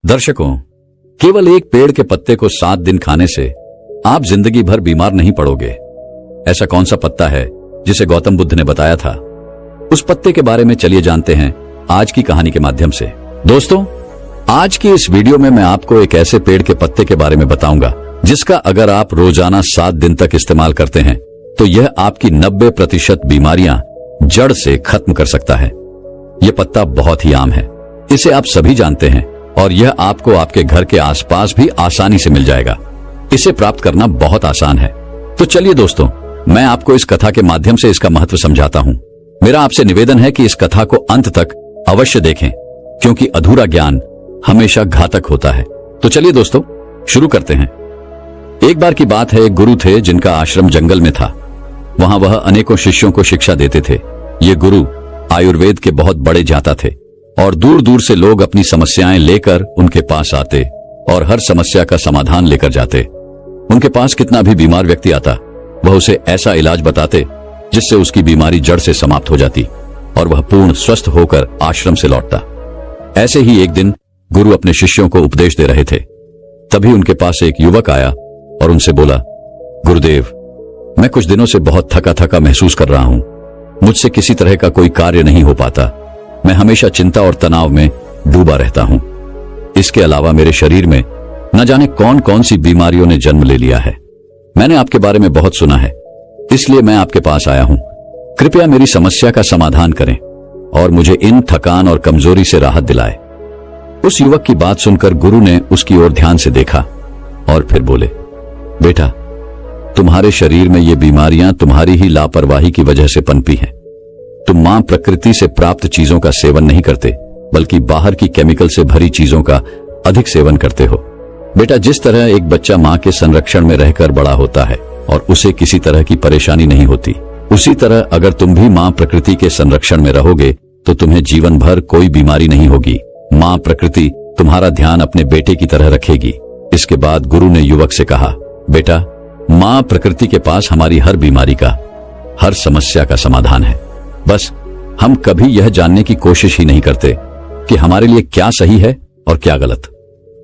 दर्शकों, केवल एक पेड़ के पत्ते को 7 दिन खाने से आप जिंदगी भर बीमार नहीं पड़ोगे। ऐसा कौन सा पत्ता है जिसे गौतम बुद्ध ने बताया था? उस पत्ते के बारे में चलिए जानते हैं आज की कहानी के माध्यम से। दोस्तों, आज की इस वीडियो में मैं आपको एक ऐसे पेड़ के पत्ते के बारे में बताऊंगा जिसका अगर आप रोजाना 7 दिन तक इस्तेमाल करते हैं तो यह आपकी 90% बीमारियां जड़ से खत्म कर सकता है। यह पत्ता बहुत ही आम है, इसे आप सभी जानते हैं और यह आपको आपके घर के आसपास भी आसानी से मिल जाएगा। इसे प्राप्त करना बहुत आसान है। तो चलिए दोस्तों, मैं आपको इस कथा के माध्यम से इसका महत्व समझाता हूँ। मेरा आपसे निवेदन है कि इस कथा को अंत तक अवश्य देखें, क्योंकि अधूरा ज्ञान हमेशा घातक होता है। तो चलिए दोस्तों, शुरू करते हैं। एक बार की बात है, एक गुरु थे जिनका आश्रम जंगल में था। वहां वह अनेकों शिष्यों को शिक्षा देते थे। ये गुरु आयुर्वेद के बहुत बड़े जाता थे और दूर दूर से लोग अपनी समस्याएं लेकर उनके पास आते और हर समस्या का समाधान लेकर जाते। उनके पास कितना भी बीमार व्यक्ति आता, वह उसे ऐसा इलाज बताते जिससे उसकी बीमारी जड़ से समाप्त हो जाती और वह पूर्ण स्वस्थ होकर आश्रम से लौटता। ऐसे ही एक दिन गुरु अपने शिष्यों को उपदेश दे रहे थे। तभी उनके पास एक युवक आया और उनसे बोला, गुरुदेव, मैं कुछ दिनों से बहुत थका थका महसूस कर रहा हूं। मुझसे किसी तरह का कोई कार्य नहीं हो पाता। मैं हमेशा चिंता और तनाव में डूबा रहता हूं। इसके अलावा मेरे शरीर में न जाने कौन कौन सी बीमारियों ने जन्म ले लिया है। मैंने आपके बारे में बहुत सुना है, इसलिए मैं आपके पास आया हूं। कृपया मेरी समस्या का समाधान करें और मुझे इन थकान और कमजोरी से राहत दिलाए। उस युवक की बात सुनकर गुरु ने उसकी ओर ध्यान से देखा और फिर बोले, बेटा, तुम्हारे शरीर में ये बीमारियां तुम्हारी ही लापरवाही की वजह से पनपी हैं। तुम मां प्रकृति से प्राप्त चीजों का सेवन नहीं करते, बल्कि बाहर की केमिकल से भरी चीजों का अधिक सेवन करते हो। बेटा, जिस तरह एक बच्चा मां के संरक्षण में रहकर बड़ा होता है और उसे किसी तरह की परेशानी नहीं होती, उसी तरह अगर तुम भी मां प्रकृति के संरक्षण में रहोगे तो तुम्हें जीवन भर कोई बीमारी नहीं होगी। मां प्रकृति तुम्हारा ध्यान अपने बेटे की तरह रखेगी। इसके बाद गुरु ने युवक से कहा, बेटा, मां प्रकृति के पास हमारी हर बीमारी का, हर समस्या का समाधान है। बस हम कभी यह जानने की कोशिश ही नहीं करते कि हमारे लिए क्या सही है और क्या गलत।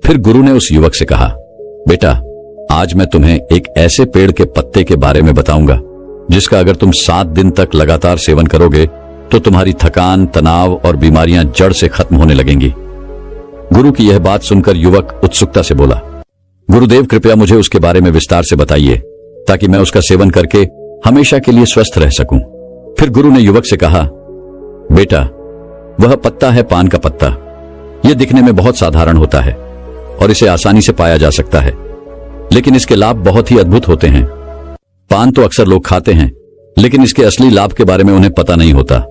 फिर गुरु ने उस युवक से कहा, बेटा, आज मैं तुम्हें एक ऐसे पेड़ के पत्ते के बारे में बताऊंगा जिसका अगर तुम 7 दिन तक लगातार सेवन करोगे तो तुम्हारी थकान, तनाव और बीमारियां जड़ से खत्म होने लगेंगी। गुरु की यह बात सुनकर युवक उत्सुकता से बोला, गुरुदेव, कृपया मुझे उसके बारे में विस्तार से बताइए ताकि मैं उसका सेवन करके हमेशा के लिए स्वस्थ रह सकूं। फिर गुरु ने युवक से कहा, बेटा, वह पत्ता है पान का पत्ता। यह दिखने में बहुत साधारण होता है और इसे आसानी से पाया जा सकता है, लेकिन इसके लाभ बहुत ही अद्भुत होते हैं। पान तो अक्सर लोग खाते हैं, लेकिन इसके असली लाभ के बारे में उन्हें पता नहीं होता।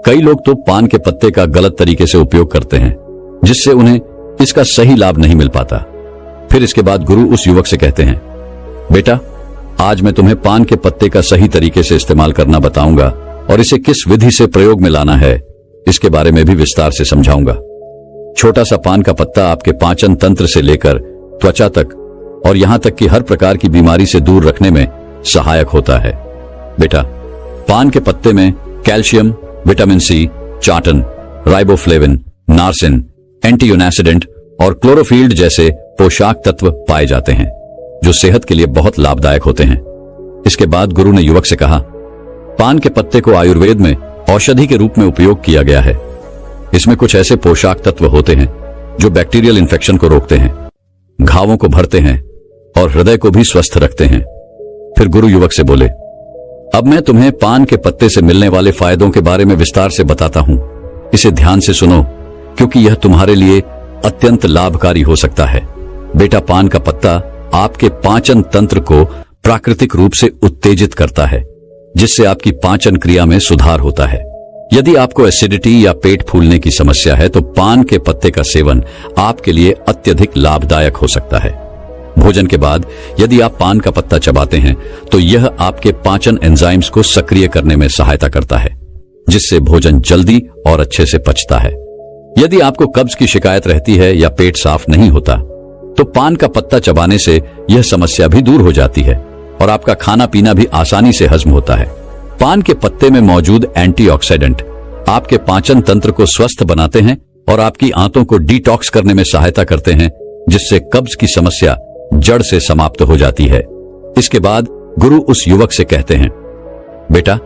कई लोग तो पान के पत्ते का गलत तरीके से उपयोग करते हैं, जिससे उन्हें इसका सही लाभ नहीं मिल पाता। फिर इसके बाद गुरु उस युवक से कहते हैं, बेटा, आज मैं तुम्हें पान के पत्ते का सही तरीके से इस्तेमाल करना बताऊंगा और इसे किस विधि से प्रयोग में लाना है इसके बारे में भी विस्तार से समझाऊंगा। छोटा सा पान का पत्ता आपके पाचन तंत्र से लेकर त्वचा तक और यहां तक कि हर प्रकार की बीमारी से दूर रखने में सहायक होता है। बेटा, पान के पत्ते में कैल्शियम, विटामिन सी, चाटन, राइबोफ्लेविन, नार्सिन, एंटीऑक्सीडेंट और क्लोरोफिल्ड जैसे पोषक तत्व पाए जाते हैं जो सेहत के लिए बहुत लाभदायक होते हैं। इसके बाद गुरु ने युवक से कहा, पान के पत्ते को आयुर्वेद में औषधि के रूप में उपयोग किया गया है। इसमें कुछ ऐसे पोषक तत्व होते हैं जो बैक्टीरियल इन्फेक्शन को रोकते हैं, घावों को भरते हैं और हृदय को भी स्वस्थ रखते हैं। फिर गुरु युवक से बोले, अब मैं तुम्हें पान के पत्ते से मिलने वाले फायदों के बारे में विस्तार से बताता हूं। इसे ध्यान से सुनो, क्योंकि यह तुम्हारे लिए अत्यंत लाभकारी हो सकता है। बेटा, पान का पत्ता आपके पाचन तंत्र को प्राकृतिक रूप से उत्तेजित करता है, जिससे आपकी पाचन क्रिया में सुधार होता है। यदि आपको एसिडिटी या पेट फूलने की समस्या है तो पान के पत्ते का सेवन आपके लिए अत्यधिक लाभदायक हो सकता है। भोजन के बाद यदि आप पान का पत्ता चबाते हैं तो यह आपके पाचन एंजाइम्स को सक्रिय करने में सहायता करता है, जिससे भोजन जल्दी और अच्छे से पचता है। यदि आपको कब्ज की शिकायत रहती है या पेट साफ नहीं होता तो पान का पत्ता चबाने से यह समस्या भी दूर हो जाती है और आपका खाना पीना भी आसानी से हजम होता है। पान के पत्ते में मौजूद एंटीऑक्सीडेंट आपके पाचन तंत्र को स्वस्थ बनाते हैं और आपकी आंतों को डिटॉक्स करने में सहायता करते हैं, जिससे कब्ज की समस्या जड़ से समाप्त हो जाती है। इसके बाद गुरु उस युवक से कहते हैं, बेटा,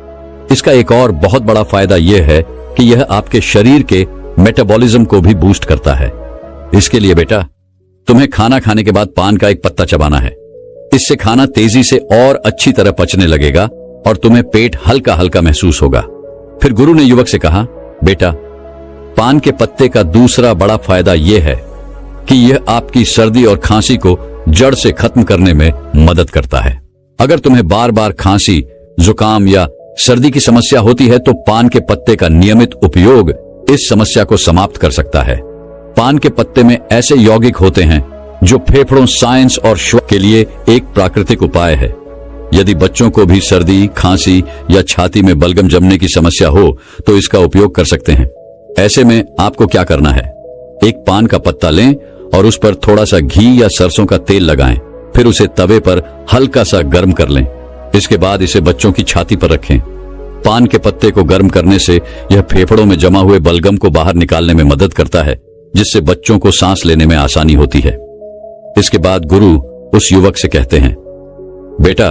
इसका एक और बहुत बड़ा फायदा यह है कि यह आपके शरीर के मेटाबॉलिज्म को भी बूस्ट करता है। इसके लिए बेटा, तुम्हें खाना खाने के बाद पान का एक पत्ता चबाना है। इससे खाना तेजी से और अच्छी तरह पचने लगेगा और तुम्हें पेट हल्का हल्का महसूस होगा। फिर गुरु ने युवक से कहा, बेटा, पान के पत्ते का दूसरा बड़ा फायदा यह है कि यह आपकी सर्दी और खांसी को जड़ से खत्म करने में मदद करता है। अगर तुम्हें बार बार खांसी, जुकाम या सर्दी की समस्या होती है तो पान के पत्ते का नियमित उपयोग इस समस्या को समाप्त कर सकता है। पान के पत्ते में ऐसे यौगिक होते हैं जो फेफड़ों, साइंस और श्वास के लिए एक प्राकृतिक उपाय है। यदि बच्चों को भी सर्दी, खांसी या छाती में बलगम जमने की समस्या हो तो इसका उपयोग कर सकते हैं। ऐसे में आपको क्या करना है, एक पान का पत्ता लें और उस पर थोड़ा सा घी या सरसों का तेल लगाएं, फिर उसे तवे पर हल्का सा गर्म कर लें। इसके बाद इसे बच्चों की छाती पर रखें। पान के पत्ते को गर्म करने से यह फेफड़ों में जमा हुए बलगम को बाहर निकालने में मदद करता है, जिससे बच्चों को सांस लेने में आसानी होती है। इसके बाद गुरु उस युवक से कहते हैं, बेटा,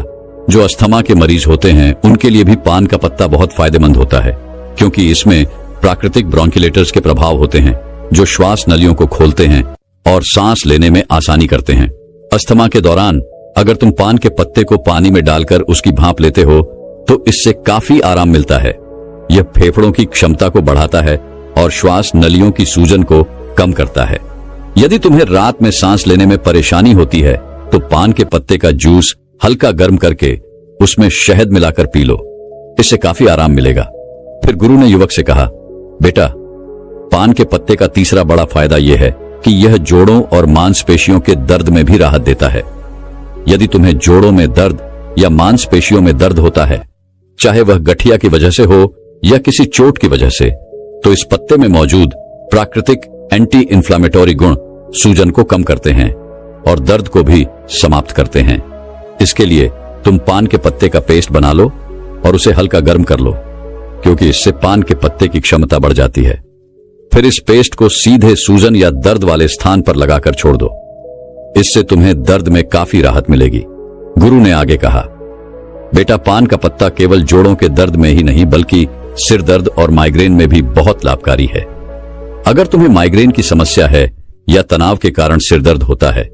जो अस्थमा के मरीज होते हैं उनके लिए भी पान का पत्ता बहुत फायदेमंद होता है, क्योंकि इसमें प्राकृतिक ब्रोंकुलेटर्स के प्रभाव होते हैं जो श्वास नलियों को खोलते हैं और सांस लेने में आसानी करते हैं। अस्थमा के दौरान अगर तुम पान के पत्ते को पानी में डालकर उसकी भाप लेते हो तो इससे काफी आराम मिलता है। यह फेफड़ों की क्षमता को बढ़ाता है और श्वास नलियों की सूजन को कम करता है। यदि तुम्हें रात में सांस लेने में परेशानी होती है तो पान के पत्ते का जूस हल्का गर्म करके उसमें शहद मिलाकर पी लो, इससे काफी आराम मिलेगा। फिर गुरु ने युवक से कहा, बेटा, पान के पत्ते का तीसरा बड़ा फायदा यह है कि यह जोड़ों और मांसपेशियों के दर्द में भी राहत देता है। यदि तुम्हें जोड़ों में दर्द या मांसपेशियों में दर्द होता है, चाहे वह गठिया की वजह से हो या किसी चोट की वजह से, तो इस पत्ते में मौजूद प्राकृतिक एंटी इंफ्लेमेटरी गुण सूजन को कम करते हैं और दर्द को भी समाप्त करते हैं। इसके लिए तुम पान के पत्ते का पेस्ट बना लो और उसे हल्का गर्म कर लो, क्योंकि इससे पान के पत्ते की क्षमता बढ़ जाती है। फिर इस पेस्ट को सीधे सूजन या दर्द वाले स्थान पर लगाकर छोड़ दो। इससे तुम्हें दर्द में काफी राहत मिलेगी। गुरु ने आगे कहा, बेटा, पान का पत्ता केवल जोड़ों के दर्द में ही नहीं बल्कि सिर दर्द और माइग्रेन में भी बहुत लाभकारी है। अगर तुम्हें माइग्रेन की समस्या है या तनाव के कारण सिर दर्द होता है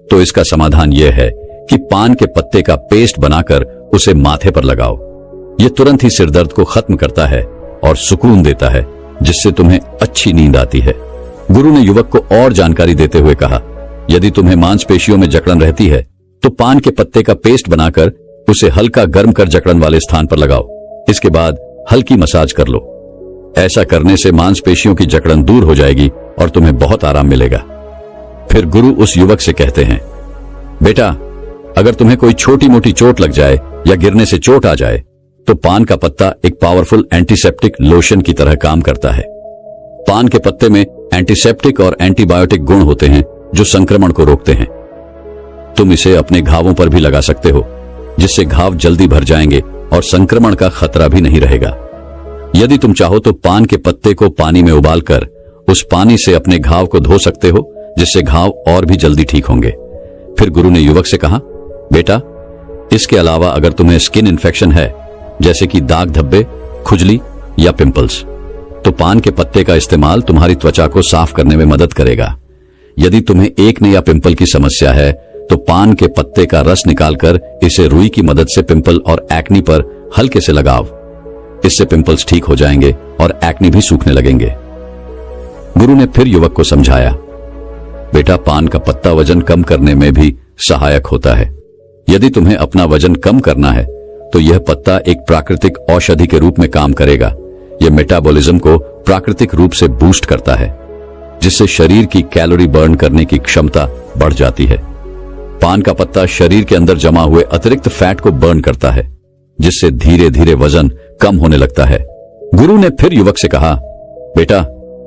तो इसका समाधान यह है कि पान के पत्ते का पेस्ट बनाकर उसे माथे पर लगाओ। यह तुरंत ही सिर दर्द को खत्म करता है और सुकून देता है, जिससे तुम्हें अच्छी नींद आती है। गुरु ने युवक को और जानकारी देते हुए कहा, यदि तुम्हें मांसपेशियों में जकड़न रहती है तो पान के पत्ते का पेस्ट बनाकर उसे हल्का गर्म कर जकड़न वाले स्थान पर लगाओ। इसके बाद हल्की मसाज कर लो। ऐसा करने से मांसपेशियों की जकड़न दूर हो जाएगी और तुम्हें बहुत आराम मिलेगा। फिर गुरु उस युवक से कहते हैं, बेटा, अगर तुम्हें कोई छोटी मोटी चोट लग जाए या गिरने से चोट आ जाए तो पान का पत्ता एक पावरफुल एंटीसेप्टिक लोशन की तरह काम करता है। पान के पत्ते में एंटीसेप्टिक और एंटीबायोटिक गुण होते हैं जो संक्रमण को रोकते हैं। तुम इसे अपने घावों पर भी लगा सकते हो, जिससे घाव जल्दी भर जाएंगे और संक्रमण का खतरा भी नहीं रहेगा। यदि तुम चाहो तो पान के पत्ते को पानी में उबालकर उस पानी से अपने घाव को धो सकते हो, जिससे घाव और भी जल्दी ठीक होंगे। फिर गुरु ने युवक से कहा, बेटा, इसके अलावा अगर तुम्हें स्किन इन्फेक्शन है, जैसे कि दाग धब्बे, खुजली या पिंपल्स, तो पान के पत्ते का इस्तेमाल तुम्हारी त्वचा को साफ करने में मदद करेगा। यदि तुम्हें एक्ने या पिंपल की समस्या है तो पान के पत्ते का रस निकालकर इसे रुई की मदद से पिंपल और एक्नी पर हल्के से लगाओ। इससे पिंपल्स ठीक हो जाएंगे और एक्नी भी सूखने लगेंगे। गुरु ने फिर युवक को समझाया, बेटा, पान का पत्ता वजन कम करने में भी सहायक होता है। यदि तुम्हें अपना वजन कम करना है तो यह पत्ता एक प्राकृतिक औषधि के रूप में काम करेगा। यह मेटाबॉलिज्म को प्राकृतिक रूप से बूस्ट करता है, जिससे शरीर की कैलोरी बर्न करने की क्षमता बढ़ जाती है। पान का पत्ता शरीर के अंदर जमा हुए अतिरिक्त फैट को बर्न करता है, जिससे धीरे धीरे वजन कम होने लगता है। गुरु ने फिर युवक से कहा, बेटा,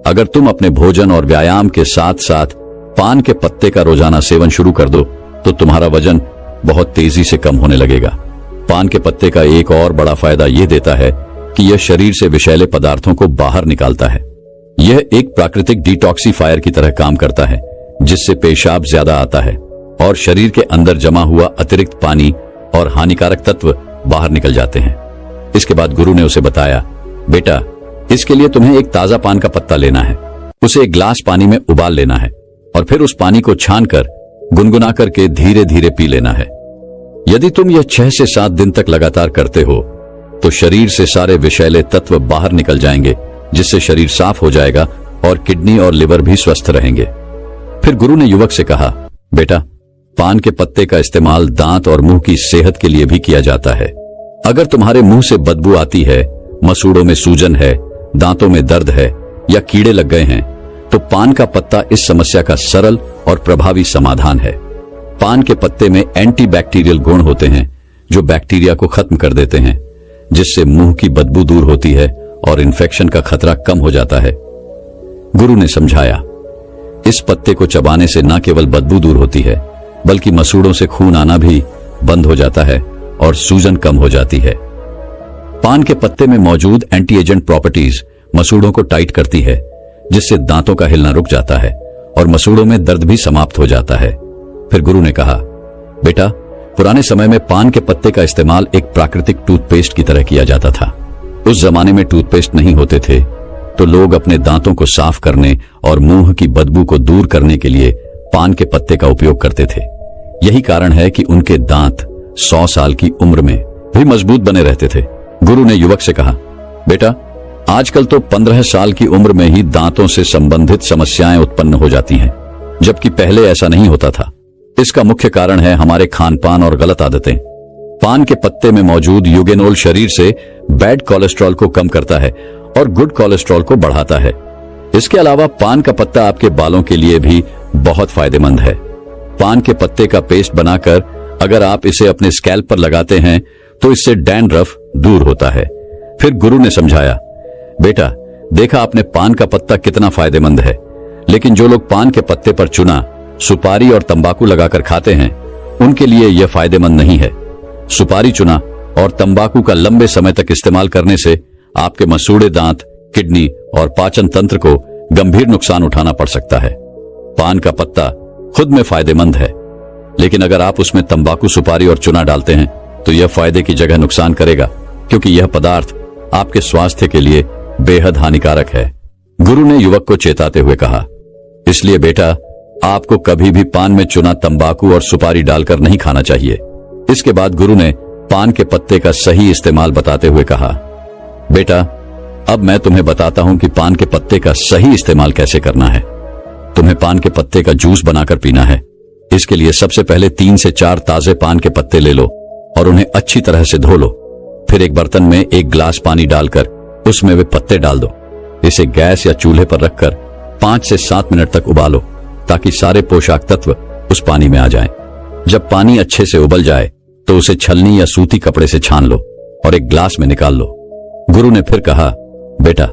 अगर तुम अपने भोजन और व्यायाम के साथ साथ पान के पत्ते का रोजाना सेवन शुरू कर दो तो तुम्हारा वजन बहुत तेजी से कम होने लगेगा। पान के पत्ते का एक और बड़ा फायदा यह देता है कि यह शरीर से विषैले पदार्थों को बाहर निकालता है। यह एक प्राकृतिक डिटॉक्सीफायर की तरह काम करता है, जिससे पेशाब ज्यादा आता है और शरीर के अंदर जमा हुआ अतिरिक्त पानी और हानिकारक तत्व बाहर निकल जाते हैं। इसके बाद गुरु ने उसे बताया, बेटा, इसके लिए तुम्हें एक ताजा पान का पत्ता लेना है, उसे एक गिलास पानी में उबाल लेना है और फिर उस पानी को छानकर गुनगुना करके धीरे धीरे पी लेना है। यदि तुम यह 6 से 7 दिन तक लगातार करते हो तो शरीर से सारे विषैले तत्व बाहर निकल जाएंगे, जिससे शरीर साफ हो जाएगा और किडनी और लिवर भी स्वस्थ रहेंगे। फिर गुरु ने युवक से कहा, बेटा, पान के पत्ते का इस्तेमाल दांत और मुंह की सेहत के लिए भी किया जाता है। अगर तुम्हारे मुंह से बदबू आती है, मसूड़ों में सूजन है, दांतों में दर्द है या कीड़े लग गए हैं, तो पान का पत्ता इस समस्या का सरल और प्रभावी समाधान है। पान के पत्ते में एंटीबैक्टीरियल गुण होते हैं जो बैक्टीरिया को खत्म कर देते हैं, जिससे मुंह की बदबू दूर होती है और इन्फेक्शन का खतरा कम हो जाता है। गुरु ने समझाया, इस पत्ते को चबाने से न केवल बदबू दूर होती है, बल्कि मसूड़ों से खून आना भी बंद हो जाता है और सूजन कम हो जाती है। पान के पत्ते में मौजूद एंटी एजेंट प्रॉपर्टीज मसूड़ों को टाइट करती है, जिससे दांतों का हिलना रुक जाता है और मसूड़ों में दर्द भी समाप्त हो जाता है। फिर गुरु ने कहा, बेटा, पुराने समय में पान के पत्ते का इस्तेमाल एक प्राकृतिक टूथपेस्ट की तरह किया जाता था। उस जमाने में टूथपेस्ट नहीं होते थे, तो लोग अपने दांतों को साफ करने और मुंह की बदबू को दूर करने के लिए पान के पत्ते का उपयोग करते थे। यही कारण है कि उनके दांत 100 साल की उम्र में भी मजबूत बने रहते थे। गुरु ने युवक से कहा, बेटा, आजकल तो 15 साल की उम्र में ही दांतों से संबंधित समस्याएं उत्पन्न हो जाती हैं, जबकि पहले ऐसा नहीं होता था। इसका मुख्य कारण है हमारे खान पान और गलत आदतें। पान के पत्ते में मौजूद यूगेनोल शरीर से बैड कोलेस्ट्रॉल को कम करता है और गुड कोलेस्ट्रॉल को बढ़ाता है। इसके अलावा पान का पत्ता आपके बालों के लिए भी बहुत फायदेमंद है। पान के पत्ते का पेस्ट बनाकर अगर आप इसे अपने स्कैल्प पर लगाते हैं तो इससे डैंड्रफ दूर होता है। फिर गुरु ने समझाया, बेटा, देखा आपने पान का पत्ता कितना फायदेमंद है, लेकिन जो लोग पान के पत्ते पर चूना, सुपारी और तंबाकू लगाकर खाते हैं, उनके लिए यह फायदेमंद नहीं है। सुपारी, चूना और तंबाकू का लंबे समय तक इस्तेमाल करने से आपके मसूड़े दांत, किडनी और पाचन तंत्र को गंभीर नुकसान उठाना पड़ सकता है। पान का पत्ता खुद में फायदेमंद है, लेकिन अगर आप उसमें तंबाकू, सुपारी और चूना डालते हैं तो यह फायदे की जगह नुकसान करेगा, क्योंकि यह पदार्थ आपके स्वास्थ्य के लिए बेहद हानिकारक है। गुरु ने युवक को चेताते हुए कहा, इसलिए बेटा, आपको कभी भी पान में चूना, तंबाकू और सुपारी डालकर नहीं खाना चाहिए। इसके बाद गुरु ने पान के पत्ते का सही इस्तेमाल बताते हुए कहा, बेटा, अब मैं तुम्हें बताता हूं कि पान के पत्ते का सही इस्तेमाल कैसे करना है। तुम्हें पान के पत्ते का जूस बनाकर पीना है। इसके लिए सबसे पहले 3 से 4 ताजे पान के पत्ते ले लो और उन्हें अच्छी तरह से धो लो। फिर एक बर्तन में 1 गिलास पानी डालकर उसमें वे पत्ते डाल दो। इसे गैस या चूल्हे पर रखकर 5 से 7 मिनट तक उबालो, ताकि सारे पोषक तत्व उस पानी में आ जाएं। जब पानी अच्छे से उबल जाए तो उसे छलनी या सूती कपड़े से छान लो और एक ग्लास में निकाल लो। गुरु ने फिर कहा, बेटा,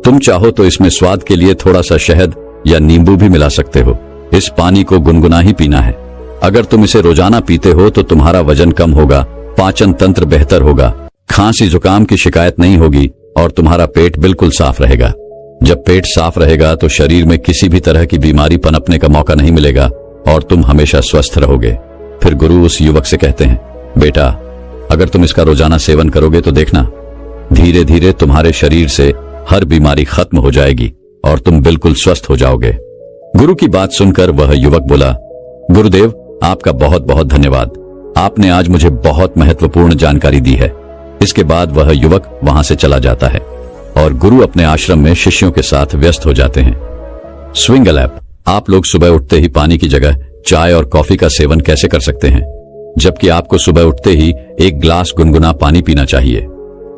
तुम चाहो तो इसमें स्वाद के लिए थोड़ा सा शहद या नींबू भी मिला सकते हो। इस पानी को गुनगुना ही पीना है। अगर तुम इसे रोजाना पीते हो तो तुम्हारा वजन कम होगा, पाचन तंत्र बेहतर होगा, खांसी जुकाम की शिकायत नहीं होगी और तुम्हारा पेट बिल्कुल साफ रहेगा। जब पेट साफ रहेगा तो शरीर में किसी भी तरह की बीमारी पनपने का मौका नहीं मिलेगा और तुम हमेशा स्वस्थ रहोगे। फिर गुरु उस युवक से कहते हैं, बेटा, अगर तुम इसका रोजाना सेवन करोगे तो देखना, धीरे धीरे तुम्हारे शरीर से हर बीमारी खत्म हो जाएगी और तुम बिल्कुल स्वस्थ हो जाओगे। गुरु की बात सुनकर वह युवक बोला, गुरुदेव, आपका बहुत बहुत धन्यवाद। आपने आज मुझे बहुत महत्वपूर्ण जानकारी दी है। इसके बाद वह युवक वहां से चला जाता है और गुरु अपने आश्रम में शिष्यों के साथ व्यस्त हो जाते हैं। स्विंगल ऐप, आप लोग सुबह उठते ही पानी की जगह चाय और कॉफी का सेवन कैसे कर सकते हैं, जबकि आपको सुबह उठते ही 1 गिलास गुनगुना पानी पीना चाहिए।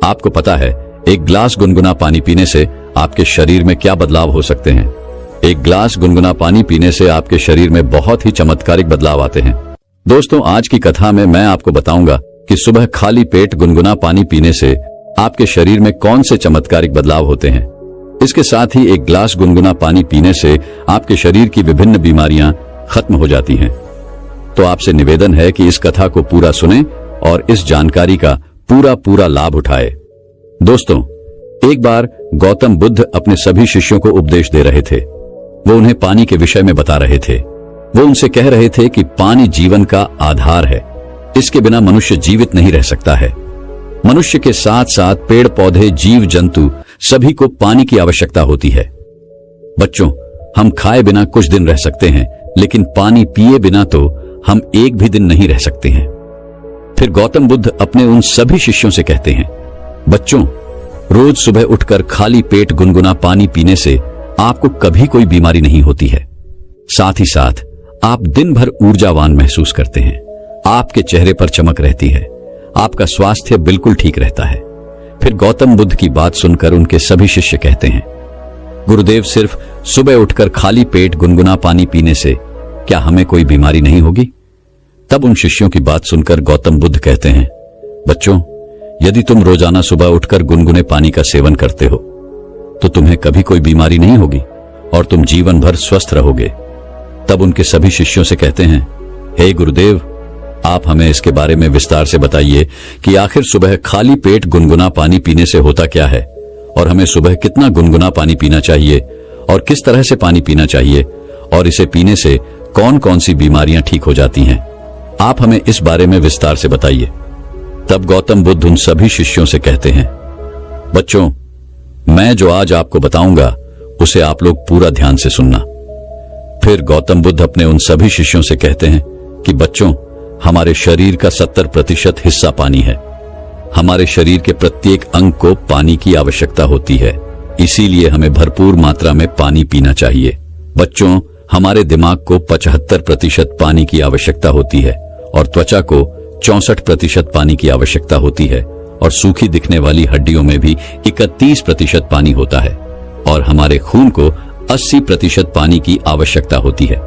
आपको पता है 1 गिलास गुनगुना पानी पीने से आपके शरीर में क्या बदलाव हो सकते हैं। 1 गिलास गुनगुना पानी पीने से आपके शरीर में बहुत ही चमत्कारिक बदलाव आते हैं। दोस्तों, आज की कथा में मैं आपको बताऊंगा कि सुबह खाली पेट गुनगुना पानी पीने से आपके शरीर में कौन से चमत्कारिक बदलाव होते हैं। इसके साथ ही 1 गिलास गुनगुना पानी पीने से आपके शरीर की विभिन्न बीमारियां खत्म हो जाती हैं। तो आपसे निवेदन है कि इस कथा को पूरा सुनें और इस जानकारी का पूरा लाभ उठाएं। दोस्तों, एक बार गौतम बुद्ध अपने सभी शिष्यों को उपदेश दे रहे थे। वो उन्हें पानी के विषय में बता रहे थे। वो उनसे कह रहे थे कि पानी जीवन का आधार है, इसके बिना मनुष्य जीवित नहीं रह सकता है। मनुष्य के साथ साथ पेड़ पौधे, जीव जंतु सभी को पानी की आवश्यकता होती है। बच्चों, हम खाए बिना कुछ दिन रह सकते हैं, लेकिन पानी पिए बिना तो हम एक भी दिन नहीं रह सकते हैं। फिर गौतम बुद्ध अपने उन सभी शिष्यों से कहते हैं, बच्चों, रोज सुबह उठकर खाली पेट गुनगुना पानी पीने से आपको कभी कोई बीमारी नहीं होती है। साथ ही साथ आप दिन भर ऊर्जावान महसूस करते हैं, आपके चेहरे पर चमक रहती है, आपका स्वास्थ्य बिल्कुल ठीक रहता है। फिर गौतम बुद्ध की बात सुनकर उनके सभी शिष्य कहते हैं, गुरुदेव, सिर्फ सुबह उठकर खाली पेट गुनगुना पानी पीने से क्या हमें कोई बीमारी नहीं होगी? तब उन शिष्यों की बात सुनकर गौतम बुद्ध कहते हैं, बच्चों, यदि तुम रोजाना सुबह उठकर गुनगुने पानी का सेवन करते हो तो तुम्हें कभी कोई बीमारी नहीं होगी और तुम जीवन भर स्वस्थ रहोगे। तब उनके सभी शिष्यों से कहते हैं, हे गुरुदेव, आप हमें इसके बारे में विस्तार से बताइए कि आखिर सुबह खाली पेट गुनगुना पानी पीने से होता क्या है और हमें सुबह कितना गुनगुना पानी पीना चाहिए और किस तरह से पानी पीना चाहिए और इसे पीने से कौन कौन सी बीमारियां ठीक हो जाती हैं। आप हमें इस बारे में विस्तार से बताइए। तब गौतम बुद्ध उन सभी शिष्यों से कहते हैं, बच्चों, मैं जो आज आपको बताऊंगा उसे आप लोग पूरा ध्यान से सुनना। फिर गौतम बुद्ध अपने उन सभी शिष्यों से कहते हैं कि बच्चों, हमारे शरीर का 70% हिस्सा पानी है। हमारे शरीर के प्रत्येक अंग को पानी की आवश्यकता होती है, इसीलिए हमें भरपूर मात्रा में पानी पीना चाहिए। बच्चों, हमारे दिमाग को 75% पानी की आवश्यकता होती है और त्वचा को 64% पानी की आवश्यकता होती है और सूखी दिखने वाली हड्डियों में भी 31% पानी होता है और हमारे खून को 80% पानी की आवश्यकता होती है।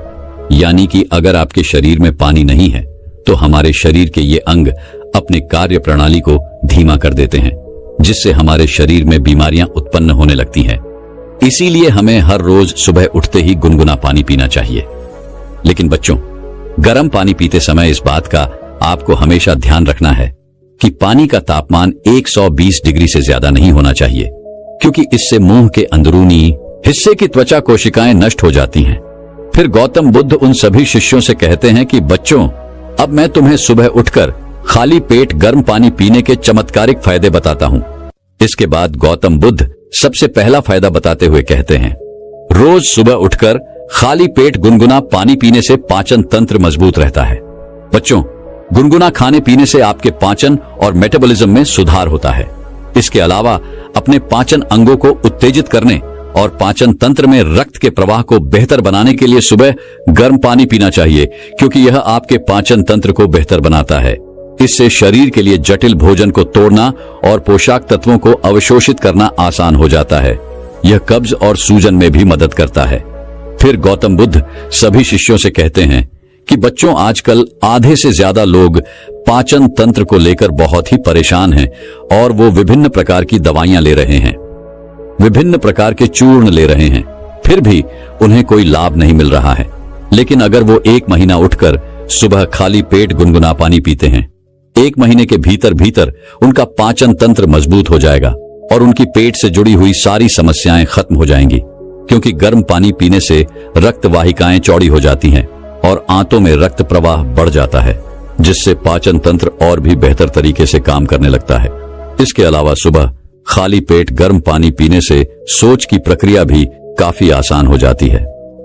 यानी कि अगर आपके शरीर में पानी नहीं है तो हमारे शरीर के ये अंग अपने कार्य प्रणाली को धीमा कर देते हैं, जिससे हमारे शरीर में बीमारियां उत्पन्न होने लगती हैं। इसीलिए हमें हर रोज सुबह उठते ही गुनगुना पानी पीना चाहिए। लेकिन बच्चों, गर्म पानी पीते समय इस बात का आपको हमेशा ध्यान रखना है कि पानी का तापमान 120 डिग्री से ज्यादा नहीं होना चाहिए, क्योंकि इससे मुंह के अंदरूनी हिस्से की त्वचा कोशिकाएं नष्ट हो जाती हैं। फिर गौतम बुद्ध उन सभी शिष्यों से कहते हैं कि बच्चों, अब मैं तुम्हें सुबह उठकर खाली पेट गर्म पानी पीने के चमत्कारिक फायदे बताता हूं। इसके बाद गौतम बुद्ध सबसे पहला फायदा बताते हुए कहते हैं, रोज सुबह उठकर खाली पेट गुनगुना पानी पीने से पाचन तंत्र मजबूत रहता है। बच्चों, गुनगुना खाने पीने से आपके पाचन और मेटाबॉलिज्म में सुधार होता है। इसके अलावा अपने पाचन अंगों को उत्तेजित करने और पाचन तंत्र में रक्त के प्रवाह को बेहतर बनाने के लिए सुबह गर्म पानी पीना चाहिए, क्योंकि यह आपके पाचन तंत्र को बेहतर बनाता है। इससे शरीर के लिए जटिल भोजन को तोड़ना और पोषक तत्वों को अवशोषित करना आसान हो जाता है। यह कब्ज और सूजन में भी मदद करता है। फिर गौतम बुद्ध सभी शिष्यों से कहते हैं कि बच्चों, आजकल आधे से ज्यादा लोग पाचन तंत्र को लेकर बहुत ही परेशान हैं और वो विभिन्न प्रकार की दवाइयां ले रहे हैं, विभिन्न प्रकार के चूर्ण ले रहे हैं, फिर भी उन्हें कोई लाभ नहीं मिल रहा है। लेकिन अगर वो 1 महीना उठकर सुबह खाली पेट गुनगुना पानी पीते हैं, 1 महीने के भीतर भीतर उनका पाचन तंत्र मजबूत हो जाएगा और उनकी पेट से जुड़ी हुई सारी समस्याएं खत्म हो जाएंगी, क्योंकि गर्म पानी पीने से रक्त वाहिकाएं चौड़ी हो जाती हैं और आंतों में रक्त प्रवाह बढ़ जाता है, जिससे पाचन तंत्र और भी बेहतर तरीके से काम करने लगता है। इसके अलावा सुबह खाली पेट गर्म पानी पीने से सोच की प्रक्रिया भी काफी आसान हो जाती है।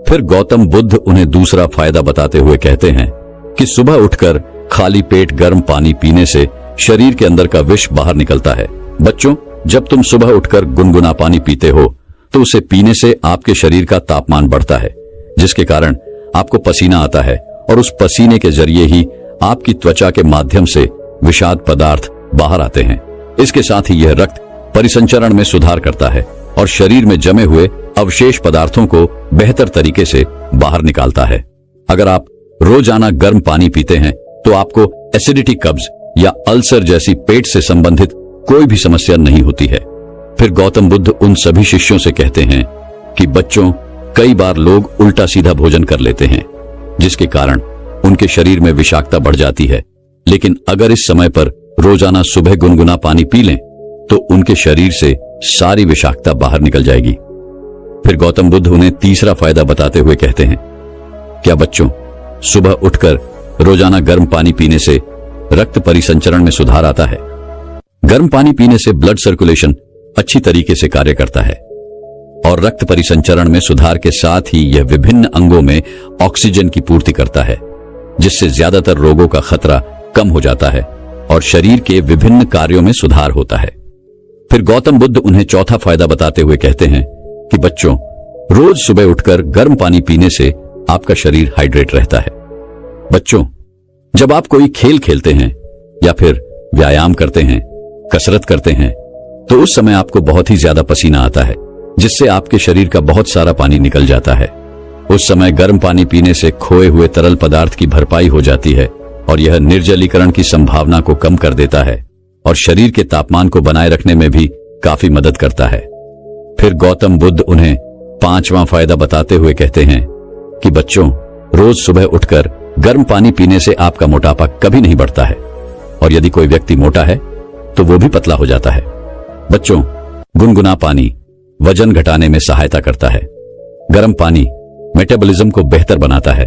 फिर गौतम बुद्ध उन्हें दूसरा फायदा बताते हुए कहते हैं कि सुबह उठकर खाली पेट गर्म पानी पीने से शरीर के अंदर का विष बाहर निकलता है। बच्चों, जब तुम सुबह उठकर गुनगुना पानी पीते हो तो उसे पीने से आपके शरीर का तापमान बढ़ता है, जिसके कारण आपको पसीना आता है और उस पसीने के जरिए ही आपकी त्वचा के माध्यम से विषाक्त पदार्थ बाहर आते हैं। इसके साथ ही यह रक्त परिसंचरण में सुधार करता है और शरीर में जमे हुए अवशेष पदार्थों को बेहतर तरीके से बाहर निकालता है। अगर आप रोजाना गर्म पानी पीते हैं तो आपको एसिडिटी, कब्ज या अल्सर जैसी पेट से संबंधित कोई भी समस्या नहीं होती है। फिर गौतम बुद्ध उन सभी शिष्यों से कहते हैं कि बच्चों, कई बार लोग उल्टा सीधा भोजन कर लेते हैं, जिसके कारण उनके शरीर में विषाक्तता बढ़ जाती है। लेकिन अगर इस समय पर रोजाना सुबह गुनगुना पानी पी लें तो उनके शरीर से सारी विषाक्तता बाहर निकल जाएगी। फिर गौतम बुद्ध उन्हें तीसरा फायदा बताते हुए कहते हैं, क्या बच्चों, सुबह उठकर रोजाना गर्म पानी पीने से रक्त परिसंचरण में सुधार आता है। गर्म पानी पीने से ब्लड सर्कुलेशन अच्छी तरीके से कार्य करता है और रक्त परिसंचरण में सुधार के साथ ही यह विभिन्न अंगों में ऑक्सीजन की पूर्ति करता है, जिससे ज्यादातर रोगों का खतरा कम हो जाता है और शरीर के विभिन्न कार्यों में सुधार होता है। फिर गौतम बुद्ध उन्हें चौथा फायदा बताते हुए कहते हैं कि बच्चों, रोज सुबह उठकर गर्म पानी पीने से आपका शरीर हाइड्रेट रहता है। बच्चों, जब आप कोई खेल खेलते हैं या फिर व्यायाम करते हैं, कसरत करते हैं, तो उस समय आपको बहुत ही ज्यादा पसीना आता है, जिससे आपके शरीर का बहुत सारा पानी निकल जाता है। उस समय गर्म पानी पीने से खोए हुए तरल पदार्थ की भरपाई हो जाती है और यह निर्जलीकरण की संभावना को कम कर देता है और शरीर के तापमान को बनाए रखने में भी काफी मदद करता है। फिर गौतम बुद्ध उन्हें पांचवां फायदा बताते हुए कहते हैं कि बच्चों, रोज सुबह उठकर गर्म पानी पीने से आपका मोटापा कभी नहीं बढ़ता है और यदि कोई व्यक्ति मोटा है तो वो भी पतला हो जाता है। बच्चों, गुनगुना पानी वजन घटाने में सहायता करता है। गर्म पानी मेटाबॉलिज्म को बेहतर बनाता है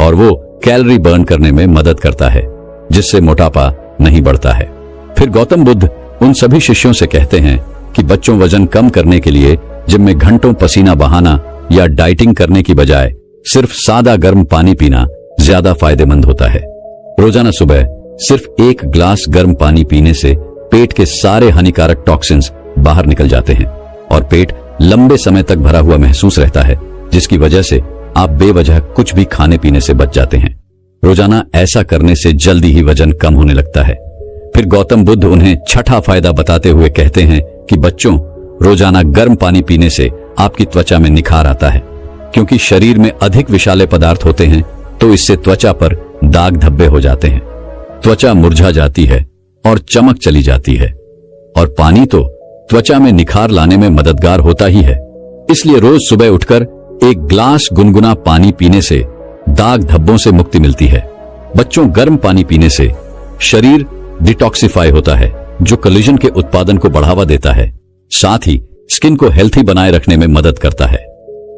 और वो कैलोरी बर्न करने में मदद करता है, जिससे मोटापा नहीं बढ़ता है। फिर गौतम बुद्ध उन सभी शिष्यों से कहते हैं कि बच्चों, वजन कम करने के लिए जिम में घंटों पसीना बहाना या डाइटिंग करने की बजाय सिर्फ सादा गर्म पानी पीना ज्यादा फायदेमंद होता है। रोजाना सुबह सिर्फ 1 ग्लास गर्म पानी पीने से पेट के सारे हानिकारक टॉक्सिन्स बाहर निकल जाते हैं और पेट लंबे समय तक भरा हुआ महसूस रहता है, जिसकी वजह से आप बेवजह कुछ भी खाने पीने से बच जाते हैं। रोजाना ऐसा करने से जल्दी ही वजन कम होने लगता है। फिर गौतम बुद्ध उन्हें छठा फायदा बताते हुए कहते हैं कि बच्चों, रोजाना गर्म पानी पीने से आपकी त्वचा में निखार आता है, क्योंकि शरीर में अधिक विषाले पदार्थ होते हैं तो इससे त्वचा पर दाग धब्बे हो जाते हैं, त्वचा मुरझा जाती है और चमक चली जाती है। और पानी तो त्वचा में निखार लाने में मददगार होता ही है। इसलिए रोज सुबह उठकर 1 ग्लास गुनगुना पानी पीने से दाग धब्बों से मुक्ति मिलती है। बच्चों, गर्म पानी पीने से शरीर डिटॉक्सिफाई होता है, जो कोलेजन के उत्पादन को बढ़ावा देता है, साथ ही स्किन को हेल्थी बनाए रखने में मदद करता है।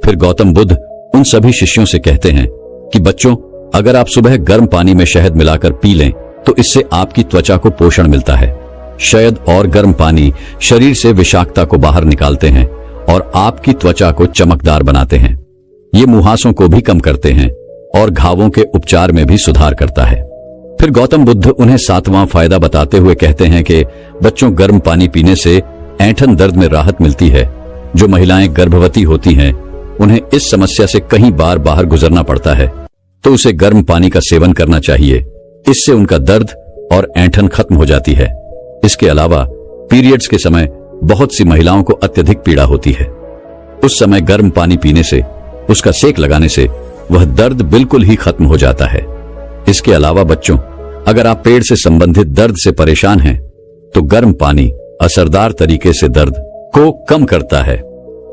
फिर गौतम बुद्ध उन सभी शिष्यों से कहते हैं कि बच्चों, अगर आप सुबह गर्म पानी में शहद मिलाकर पी लें तो इससे आपकी त्वचा को पोषण मिलता है। शहद और गर्म पानी शरीर से विषाक्तता को बाहर निकालते हैं और आपकी त्वचा को चमकदार बनाते हैं। ये मुहासों को भी कम करते हैं और घावों के उपचार में भी सुधार करता है। फिर गौतम बुद्ध उन्हें 7वां फायदा बताते हुए कहते हैं कि बच्चों, गर्म पानी पीने से ऐंठन दर्द में राहत मिलती है। जो महिलाएं गर्भवती होती हैं, उन्हें इस समस्या से कई बार बाहर गुजरना पड़ता है, तो उसे गर्म पानी का सेवन करना चाहिए। इससे उनका दर्द और ऐंठन खत्म हो जाती है। इसके अलावा पीरियड्स के समय बहुत सी महिलाओं को अत्यधिक पीड़ा होती है। उस समय गर्म पानी पीने से, उसका सेक लगाने से वह दर्द बिल्कुल ही खत्म हो जाता है। इसके अलावा बच्चों, अगर आप पेट से संबंधित दर्द से परेशान हैं, तो गर्म पानी असरदार तरीके से दर्द को कम करता है।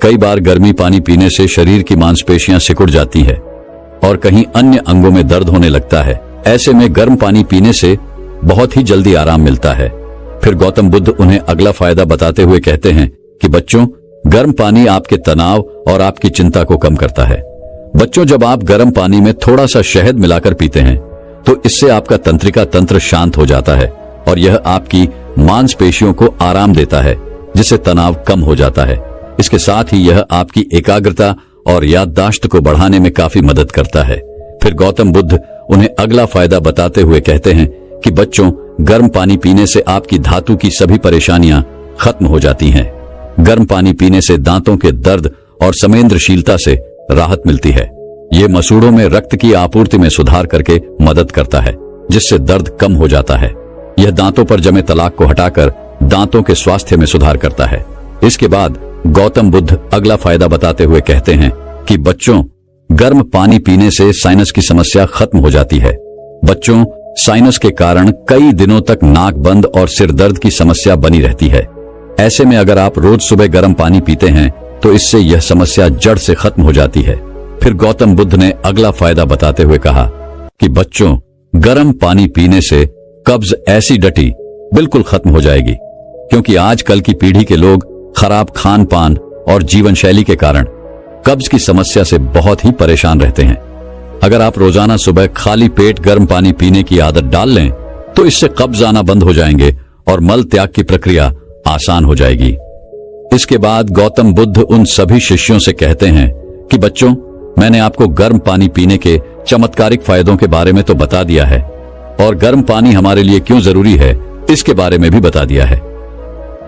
कई बार गर्मी पानी पीने से शरीर की मांसपेशियां सिकुड़ जाती है और कहीं अन्य अंगों में दर्द होने लगता है। ऐसे में गर्म पानी पीने से बहुत ही जल्दी आराम मिलता है। फिर गौतम बुद्ध उन्हें अगला फायदा बताते हुए कहते हैं कि बच्चों, गर्म पानी आपके तनाव और आपकी चिंता को कम करता है। बच्चों, जब आप गर्म पानी में थोड़ा सा शहद मिलाकर पीते हैं तो इससे आपका तंत्रिका तंत्र शांत हो जाता है और यह आपकी मांसपेशियों को आराम देता है, जिससे तनाव कम हो जाता है। इसके साथ ही यह आपकी एकाग्रता और याददाश्त को बढ़ाने में काफी मदद करता है। फिर गौतम बुद्ध उन्हें अगला फायदा बताते हुए कहते हैं कि बच्चों, गर्म पानी पीने से आपकी धातु की सभी परेशानियां खत्म हो जाती हैं। गर्म पानी पीने से दांतों के दर्द और संवेदनशीलता से राहत मिलती है। ये मसूड़ों में रक्त की आपूर्ति में सुधार करके मदद करता है, जिससे दर्द कम हो जाता है। यह दांतों पर जमे तलाक को हटाकर दांतों के स्वास्थ्य में सुधार करता है। इसके बाद गौतम बुद्ध अगला फायदा बताते हुए कहते हैं कि बच्चों, गर्म पानी पीने से साइनस की समस्या खत्म हो जाती है। बच्चों, साइनस के कारण कई दिनों तक नाक बंद और सिर दर्द की समस्या बनी रहती है। ऐसे में अगर आप रोज सुबह गर्म पानी पीते हैं तो इससे यह समस्या जड़ से खत्म हो जाती है। फिर गौतम बुद्ध ने अगला फायदा बताते हुए कहा कि बच्चों, गर्म पानी पीने से कब्ज, एसिडिटी बिल्कुल खत्म हो जाएगी। क्योंकि आजकल की पीढ़ी के लोग खराब खान पान और जीवन शैली के कारण कब्ज की समस्या से बहुत ही परेशान रहते हैं। अगर आप रोजाना सुबह खाली पेट गर्म पानी पीने की आदत डाल लें तो इससे कब्ज आना बंद हो जाएंगे और मल त्याग की प्रक्रिया आसान हो जाएगी। इसके बाद गौतम बुद्ध उन सभी शिष्यों से कहते हैं कि बच्चों, मैंने आपको गर्म पानी पीने के चमत्कारिक फायदों के बारे में तो बता दिया है और गर्म पानी हमारे लिए क्यों जरूरी है इसके बारे में भी बता दिया है।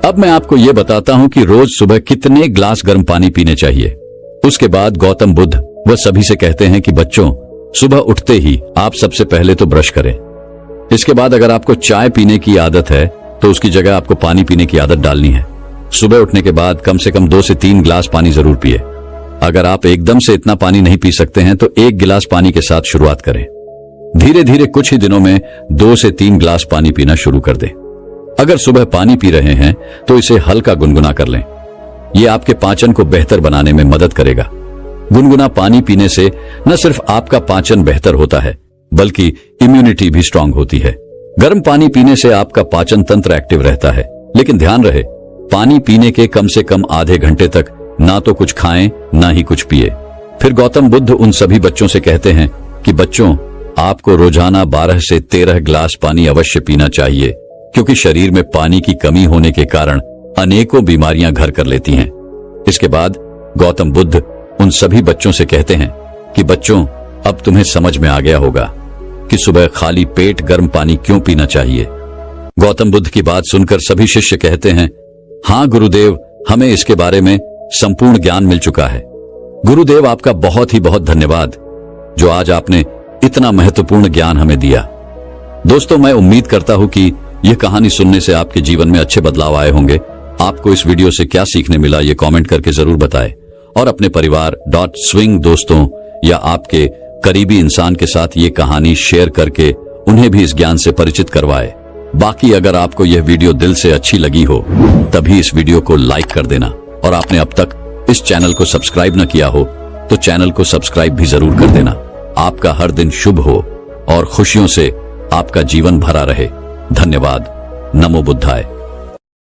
अब मैं आपको यह बताता हूं कि रोज सुबह कितने ग्लास गर्म पानी पीने चाहिए। उसके बाद गौतम बुद्ध वह सभी से कहते हैं कि बच्चों, सुबह उठते ही आप सबसे पहले तो ब्रश करें। इसके बाद अगर आपको चाय पीने की आदत है तो उसकी जगह आपको पानी पीने की आदत डालनी है। सुबह उठने के बाद कम से कम 2 से 3 गिलास पानी जरूर पिए। अगर आप एकदम से इतना पानी नहीं पी सकते हैं तो 1 गिलास पानी के साथ शुरुआत करें। धीरे धीरे कुछ ही दिनों में 2 से 3 गिलास पानी पीना शुरू कर दें। अगर सुबह पानी पी रहे हैं तो इसे हल्का गुनगुना कर लें। यह आपके पाचन को बेहतर बनाने में मदद करेगा। गुनगुना पानी पीने से न सिर्फ आपका पाचन बेहतर होता है बल्कि इम्यूनिटी भी स्ट्रांग होती है। गर्म पानी पीने से आपका पाचन तंत्र एक्टिव रहता है, लेकिन ध्यान रहे पानी पीने के कम से कम आधे घंटे तक ना तो कुछ खाएं ना ही कुछ पिए। फिर गौतम बुद्ध उन सभी बच्चों से कहते हैं कि बच्चों, आपको रोजाना 12 से 13 गिलास पानी अवश्य पीना चाहिए, क्योंकि शरीर में पानी की कमी होने के कारण अनेकों बीमारियां घर कर लेती हैं। इसके बाद गौतम बुद्ध उन सभी बच्चों से कहते हैं कि बच्चों, अब तुम्हें समझ में आ गया होगा कि सुबह खाली पेट गर्म पानी क्यों पीना चाहिए। गौतम बुद्ध की बात सुनकर सभी शिष्य कहते हैं, हाँ गुरुदेव, हमें इसके बारे में संपूर्ण ज्ञान मिल चुका है। गुरुदेव, आपका बहुत ही बहुत धन्यवाद जो आज आपने इतना महत्वपूर्ण ज्ञान हमें दिया। दोस्तों, मैं उम्मीद करता हूं कि यह कहानी सुनने से आपके जीवन में अच्छे बदलाव आए होंगे। आपको इस वीडियो से क्या सीखने मिला ये कमेंट करके जरूर बताएं और अपने परिवार .swing दोस्तों या आपके करीबी इंसान के साथ ये कहानी शेयर करके उन्हें भी इस ज्ञान से परिचित करवाएं। बाकी अगर आपको यह वीडियो दिल से अच्छी लगी हो तभी इस वीडियो को लाइक कर देना और आपने अब तक इस चैनल को सब्सक्राइब न किया हो तो चैनल को सब्सक्राइब भी जरूर कर देना। आपका हर दिन शुभ हो और खुशियों से आपका जीवन भरा रहे। धन्यवाद। नमो बुद्धाय।